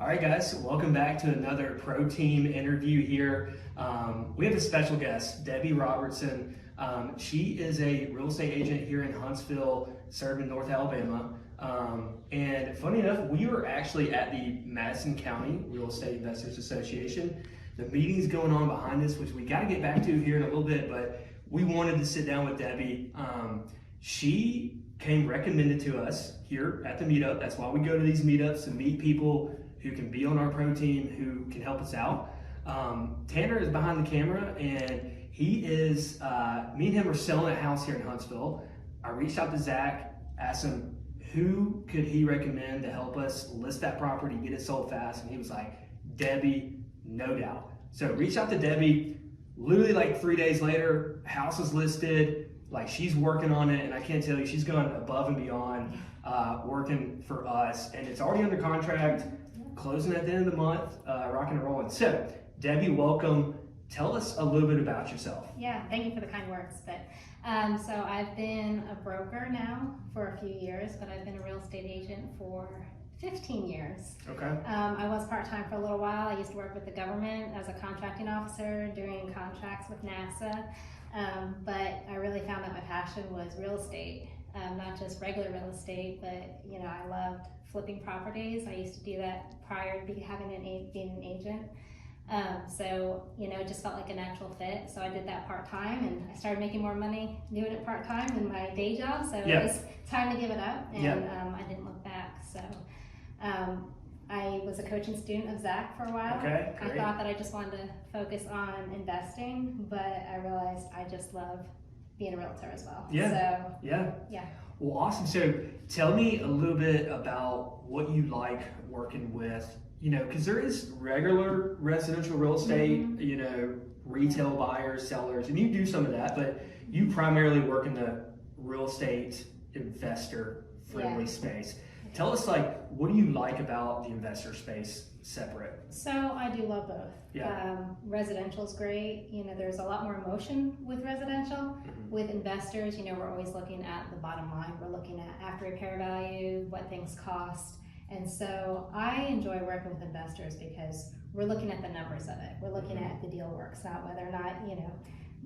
All right, guys, welcome back to another Pro Team interview here. We have a special guest, Debbie Robertson. She is a real estate agent here in Huntsville, serving North Alabama. And funny enough, we were actually at the Madison County Real Estate Investors Association. The meeting's going on behind us, which we got to get back to here in a little bit, but we wanted to sit down with Debbie. She came recommended to us here at the meetup. That's why we go to these meetups, to meet people who can be on our pro team, who can help us out. Tanner is behind the camera, and he is, me and him are selling a house here in Huntsville. I reached out to Zach, asked him who could he recommend to help us list that property, get it sold fast, and he was like, Debbie, no doubt. So reached out to Debbie, literally like 3 days later, house is listed, like she's working on it, and I can't tell you, she's gone above and beyond working for us, and it's already under contract, closing at the end of the month, rocking and rolling. So, Debbie, welcome. Tell us a little bit about yourself. Yeah, thank you for the kind words. But so I've been a broker now for a few years, but I've been a real estate agent for 15 years. Okay. I was part-time for a little while. I used to work with the government as a contracting officer, doing contracts with NASA. But I really found that my passion was real estate, not just regular real estate, but I loved flipping properties. I used to do that prior to being an agent. So it just felt like a natural fit. So I did that part-time, and I started making more money doing it part-time than my day job. So it was time to give it up, and I didn't look back. So I was a coaching student of Zach for a while. Okay, great. I thought that I just wanted to focus on investing, but I realized I just love being a realtor as well. Yeah. Well, awesome. So tell me a little bit about what you like working with, because there is regular residential real estate, retail buyers, sellers, and you do some of that, but you primarily work in the real estate investor friendly space. Tell us, what do you like about the investor space separate? So I do love both. Residential is great. There's a lot more emotion with residential. Mm-hmm. With investors, we're always looking at the bottom line. We're looking at after repair value, what things cost. And so I enjoy working with investors because we're looking at the numbers of it. We're looking at if the deal works, not whether or not,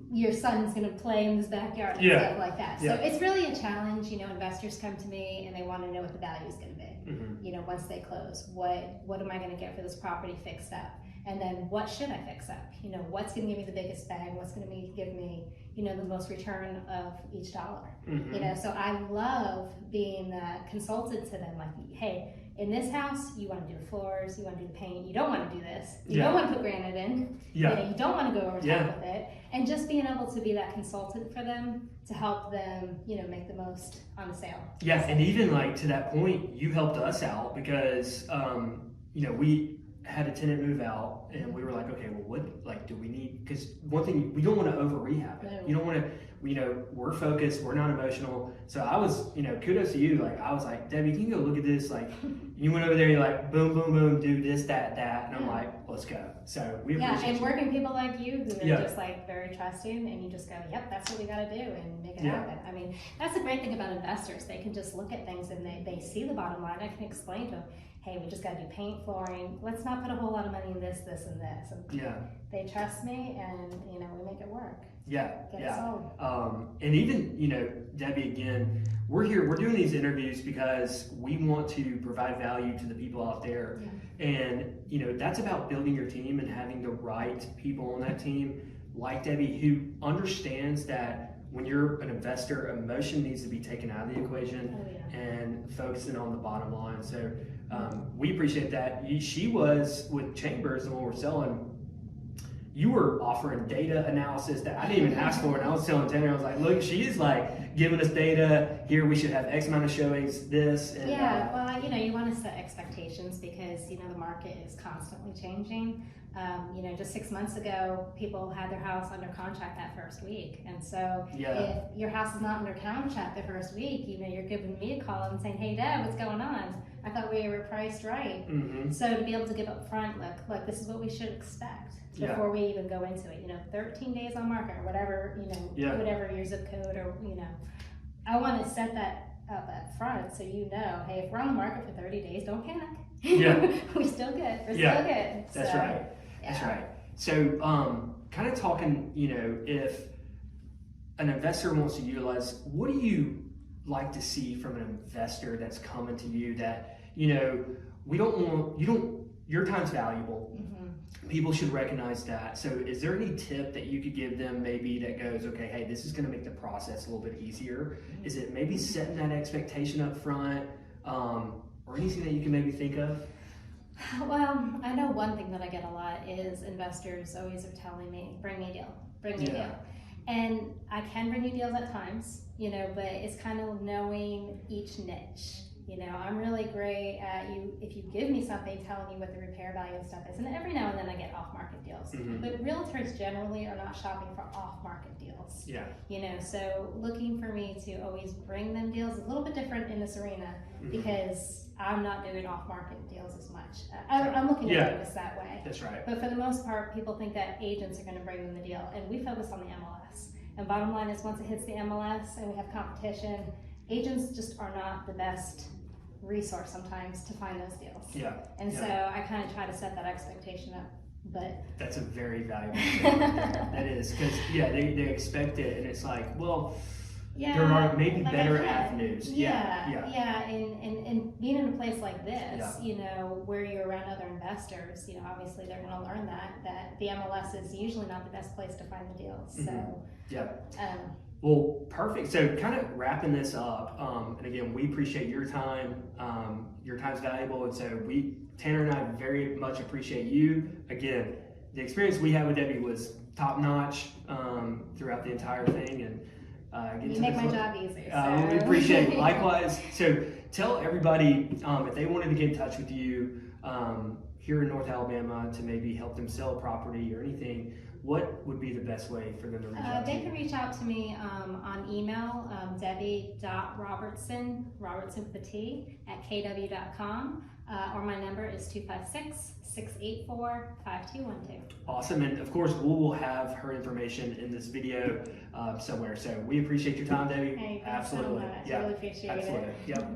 your son's going to play in his backyard and stuff like that. So it's really a challenge. Investors come to me and they want to know what the value is going to be. Mm-hmm. Once they close, what am I going to get for this property fixed up? And then what should I fix up? What's going to give me the biggest bang? What's going to give me, the most return of each dollar? Mm-hmm. So I love being the consultant to them. Like, hey, in this house, you want to do the floors, you want to do the paint, you don't want to do this, you don't want to put granite in, you don't want to go over top with it, and just being able to be that consultant for them to help them, make the most on the sale. Yeah, and even to that point, you helped us out because, we had a tenant move out, and we were like, okay, well, what do we need? Because one thing, we don't want to over rehab it. No. You don't want to, we're focused, we're not emotional. So I was, kudos to you. I was like, Debbie, can you go look at this? You went over there, you're like, boom, boom, boom, do this, that, and I'm like, let's go. So we appreciate and working people like you who are just very trusting, and you just go, yep, that's what we got to do and make it happen. I mean, that's the great thing about investors. They can just look at things and they see the bottom line. I can explain to them, hey, we just got to do paint, flooring. Let's not put a whole lot of money in this, and this. And they trust me, and we make it work. Get it sold. And even Debbie, again, we're here. We're doing these interviews because we want to provide value to the people out there, and that's about building your team and having the right people on that team, like Debbie, who understands that when you're an investor, emotion needs to be taken out of the equation and focusing on the bottom line. So we appreciate that. She was with Chambers, and when we're selling, you were offering data analysis that I didn't even ask for, and I was telling Tanner, I was like, look, she is giving us data here. We should have X amount of showings, this. And, well, you want to set expectations because, the market is constantly changing. Just 6 months ago, people had their house under contract that first week. And so if your house is not under contract the first week, you're giving me a call and saying, hey, Deb, what's going on? I thought we were priced right. Mm-hmm. So to be able to give up front, look, this is what we should expect before we even go into it. 13 days on market or whatever, whatever your zip code or, I want to set that up front so hey, if we're on the market for 30 days, don't panic. Yeah. We're still good. We're Yeah. still good. That's So, right. That's right. So, kind of talking, if an investor wants to utilize, what do you like to see from an investor that's coming to you that, your time's valuable. Mm-hmm. People should recognize that. So is there any tip that you could give them maybe that goes, okay, hey, this is going to make the process a little bit easier? Mm-hmm. Is it maybe setting that expectation up front, or anything that you can maybe think of? Well, I know one thing that I get a lot is investors always are telling me, bring me a deal, bring me a deal. And I can bring you deals at times, but it's kind of knowing each niche. I'm really great at if you give me something, telling you what the repair value and stuff is. And every now and then I get off-market deals. Mm-hmm. But realtors generally are not shopping for off-market deals. Yeah. So looking for me to always bring them deals is a little bit different in this arena, Mm-hmm. because I'm not doing off-market deals as much. I'm looking at doing this that way. That's right. But for the most part, people think that agents are going to bring them the deal, and we focus on the MLS. And bottom line is, once it hits the MLS and we have competition, agents just are not the best resource sometimes to find those deals. Yeah. And so I kind of try to set that expectation up. But that's a very valuable thing. That is, because they expect it, and it's like, well, there are maybe like better avenues. And being in a place like this, where you're around other investors, obviously they're going to learn that the MLS is usually not the best place to find the deals. So well, perfect. So kind of wrapping this up, and again, we appreciate your time. Your time's valuable, and so Tanner and I very much appreciate you. Again, the experience we had with Debbie was top notch throughout the entire thing, and you make my job easy. So. We appreciate it. Likewise. So tell everybody if they wanted to get in touch with you here in North Alabama to maybe help them sell a property or anything, what would be the best way for them to reach out to you? They can reach out to me on email, debbie.robertson, Robertson with a T, at kw.com, or my number is 256-684-5212. Awesome, and of course we will have her information in this video somewhere. So we appreciate your time, Debbie. Hey, thanks absolutely. so much. I really appreciate it. Absolutely. Yep.